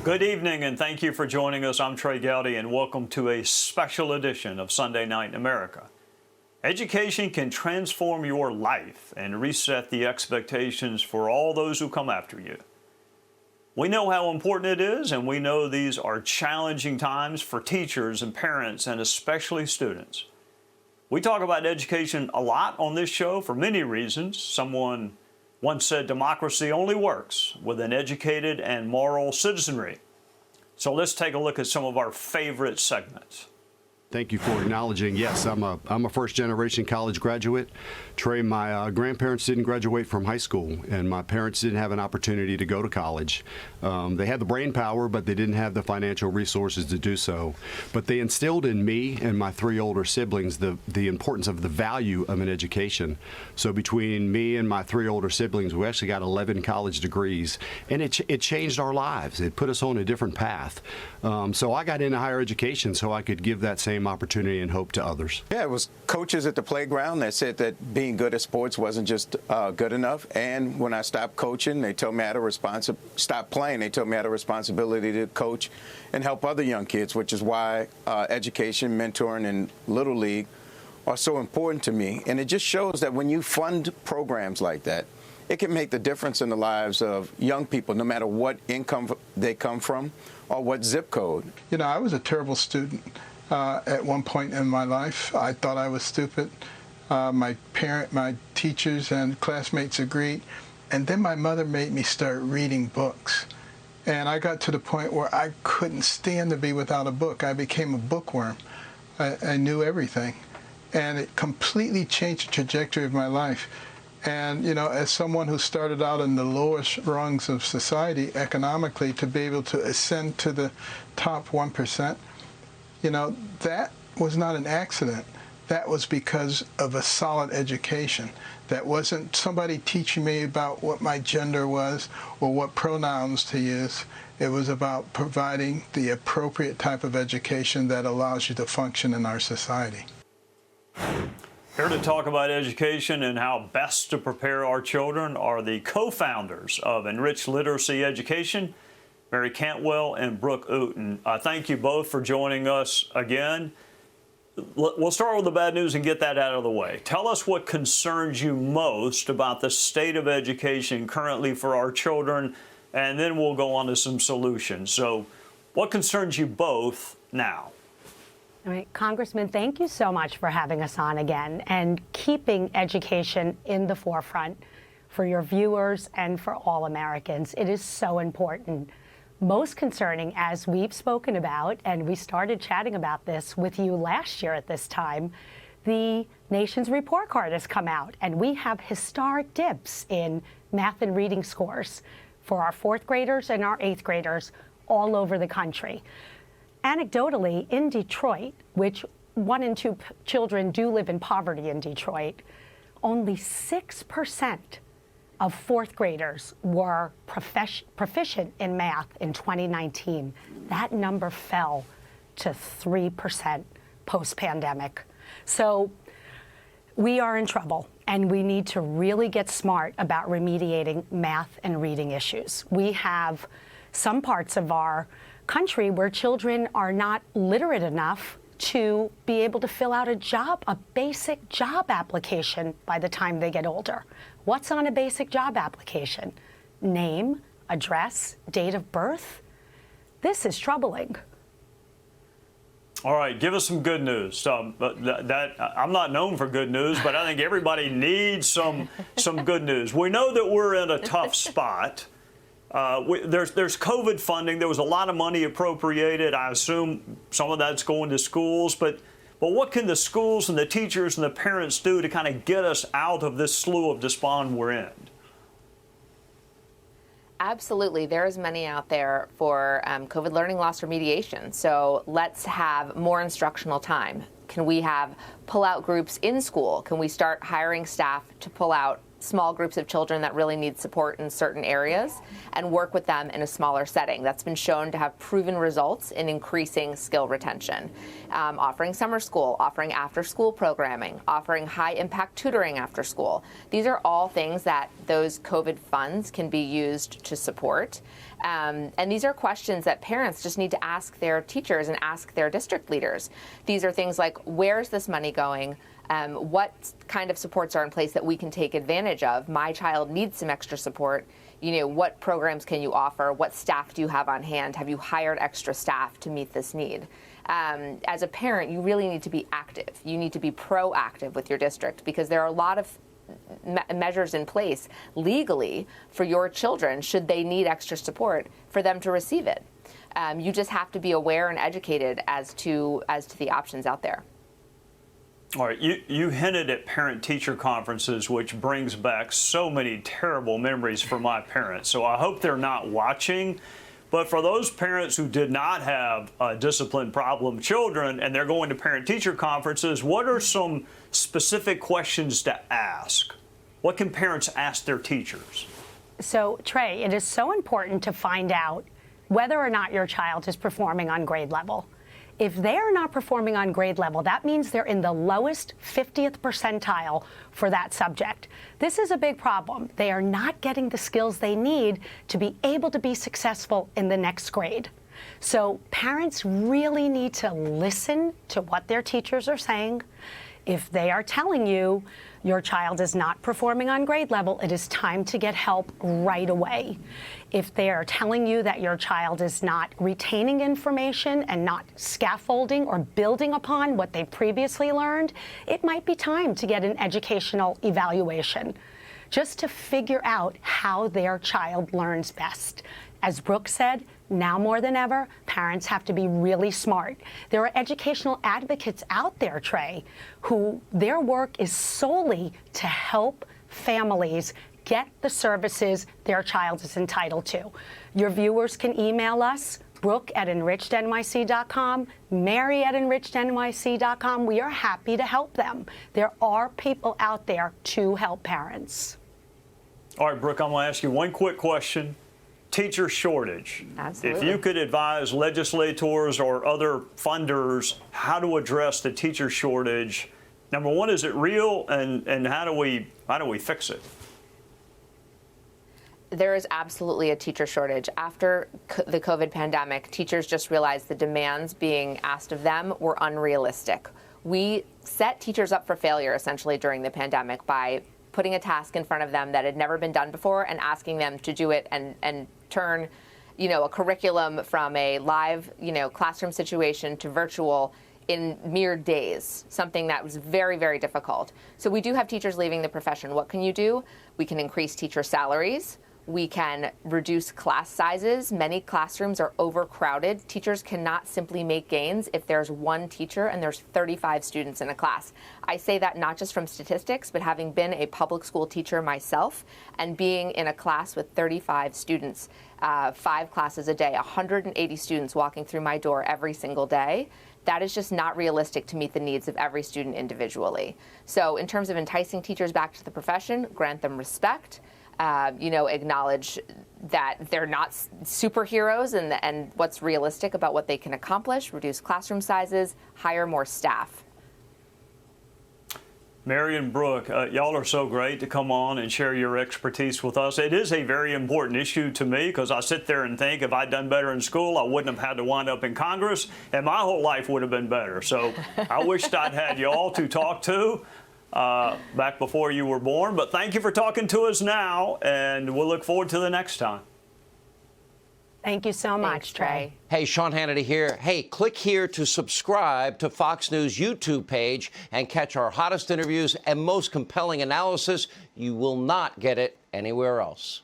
Good evening, and thank you for joining us. I'm Trey Gowdy, and welcome to a special edition of Sunday Night in America. Education can transform your life and reset the expectations for all those who come after you. We know how important it is, and we know these are challenging times for teachers and parents, and especially students. We talk about education a lot on this show for many reasons. Someone once said democracy only works with an educated and moral citizenry. So let's take a look at some of our favorite segments. Thank you for acknowledging. Yes, I'm a first-generation college graduate. Trey, my grandparents didn't graduate from high school, and my parents didn't have an opportunity to go to college. They had the brain power, but they didn't have the financial resources to do so. But they instilled in me and my three older siblings the importance of the value of an education. So between me and my three older siblings, we actually got 11 college degrees, and it changed our lives. It put us on a different path. So I got into higher education so I could give that same opportunity and hope to others. Yeah, it was coaches at the playground that said that being good at sports wasn't just good enough. And when I stopped coaching, they told me I had a stop playing. They told me I had a responsibility to coach and help other young kids, which is why education, mentoring, and Little League are so important to me. And it just shows that when you fund programs like that, it can make the difference in the lives of young people, no matter what income they come from or what zip code. You know, I was a terrible student. At one point in my life, I thought I was stupid. My teachers and classmates agreed. And then my mother made me start reading books. And I got to the point where I couldn't stand to be without a book. I became a bookworm. I knew everything. And it completely changed the trajectory of my life. And, you know, as someone who started out in the lowest rungs of society economically, to be able to ascend to the top 1%, you know, that was not an accident. That was because of a solid education. That wasn't somebody teaching me about what my gender was or what pronouns to use. It was about providing the appropriate type of education that allows you to function in our society. Here to talk about education and how best to prepare our children are the co-founders of Enriched Literacy Education, Mary Cantwell and Brooke Ooten. Thank you both for joining us again. We'll start with the bad news and get that out of the way. Tell us what concerns you most about the state of education currently for our children, and then we'll go on to some solutions. So what concerns you both now? All right, Congressman, thank you so much for having us on again and keeping education in the forefront for your viewers and for all Americans. It is so important. Most concerning, as we've spoken about, and we started chatting about this with you last year at this time, the nation's report card has come out, and we have historic dips in math and reading scores for our fourth graders and our eighth graders all over the country. Anecdotally, in Detroit, which 1 in 2 children do live in poverty in Detroit, only 6% of fourth graders were proficient in math in 2019. That number fell to 3% post-pandemic. So we are in trouble, and we need to really get smart about remediating math and reading issues. We have some parts of our country where children are not literate enough to be able to fill out a basic job application by the time they get older. What's on a basic job application? Name, address, date of birth? This is troubling. All right, give us some good news. I'm not known for good news, but I think everybody needs some good news. We know that we're in a tough spot. There's COVID funding. There was a lot of money appropriated. I assume some of that's going to schools, but what can the schools and the teachers and the parents do to kind of get us out of this slough of despond we're in? Absolutely. There is money out there for COVID learning loss remediation. So let's have more instructional time. Can we have pull-out groups in school? Can we start hiring staff to pull out small groups of children that really need support in certain areas and work with them in a smaller setting. That's been shown to have proven results in increasing skill retention. Offering summer school, offering after-school programming, offering high-impact tutoring after school. These are all things that those COVID funds can be used to support. And these are questions that parents just need to ask their teachers and ask their district leaders. These are things like, where's this money going? What kind of supports are in place that we can take advantage of? My child needs some extra support. What programs can you offer? What staff do you have on hand? Have you hired extra staff to meet this need? As a parent, you really need to be active. You need to be proactive with your district, because there are a lot of measures in place legally for your children, should they need extra support, for them to receive it. You just have to be aware and educated as to the options out there. All right, you hinted at parent-teacher conferences, which brings back so many terrible memories for my parents. So I hope they're not watching. But for those parents who did not have discipline problem children and they're going to parent-teacher conferences, what are some specific questions to ask? What can parents ask their teachers? So, Trey, it is so important to find out whether or not your child is performing on grade level. If they are not performing on grade level, that means they're in the lowest 50th percentile for that subject. This is a big problem. They are not getting the skills they need to be able to be successful in the next grade. So parents really need to listen to what their teachers are saying. If they are telling you your child is not performing on grade level, it is time to get help right away. If they are telling you that your child is not retaining information and not scaffolding or building upon what they previously learned, it might be time to get an educational evaluation, just to figure out how their child learns best. As Brooke said, now more than ever, parents have to be really smart. There are educational advocates out there, Trey, who their work is solely to help families get the services their child is entitled to. Your viewers can email us, Brooke at enrichednyc.com, Mary at enrichednyc.com. We are happy to help them. There are people out there to help parents. All right, Brooke, I'm going to ask you one quick question. Teacher shortage. Absolutely. If you could advise legislators or other funders how to address the teacher shortage, number one, is it real, and how do we fix it? There is absolutely a teacher shortage. After the COVID pandemic, teachers just realized the demands being asked of them were unrealistic. We set teachers up for failure essentially during the pandemic by putting a task in front of them that had never been done before and asking them to do it and turn, a curriculum from a live, classroom situation to virtual in mere days, something that was very, very difficult. So we do have teachers leaving the profession. What can you do? We can increase teacher salaries. We can reduce class sizes. Many classrooms are overcrowded. Teachers cannot simply make gains if there's one teacher and there's 35 students in a class. I say that not just from statistics, but having been a public school teacher myself and being in a class with 35 students, 5 classes a day, 180 students walking through my door every single day. That is just not realistic to meet the needs of every student individually. So in terms of enticing teachers back to the profession, grant them respect. Acknowledge that they're not superheroes and what's realistic about what they can accomplish, reduce classroom sizes, hire more staff. Mary and Brooke, y'all are so great to come on and share your expertise with us. It is a very important issue to me because I sit there and think if I'd done better in school, I wouldn't have had to wind up in Congress, and my whole life would have been better. So I wished I'd had y'all to talk to back before you were born. But thank you for talking to us now, and we'll look forward to the next time. Thank you so much, Trey. Hey, Sean Hannity here. Hey, click here to subscribe to Fox News YouTube page and catch our hottest interviews and most compelling analysis. You will not get it anywhere else.